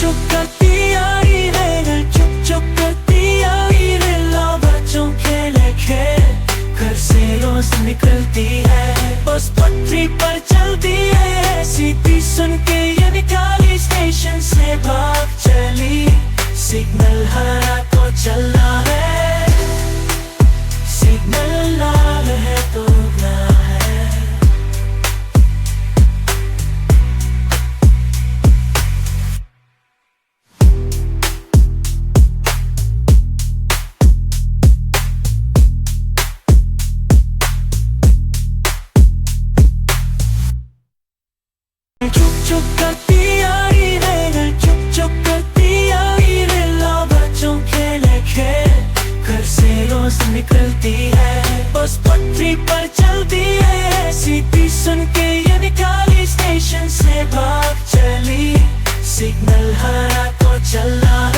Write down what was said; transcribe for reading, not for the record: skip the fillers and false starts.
चुप करती आई रे, चुप चुप करती आई रे। लो बच्चों खेले खेल, घर से रोज निकलती है, बस पटरी पर चलती है। सीधी सुन के ये निकाली स्टेशन से भाग चली, सिग्नल हरा तो चलना है, सिग्नल लाल है तो रुकना है। चुप चुप करती आई रे, चुप चुप करती आई रे। लो बच्चों खेले खेल, घर से रोज निकलती है, बस पटरी पर चलती है। सीधी सुन के ये निकाली स्टेशन से भाग चली, सिग्नल हरा तो चलना है।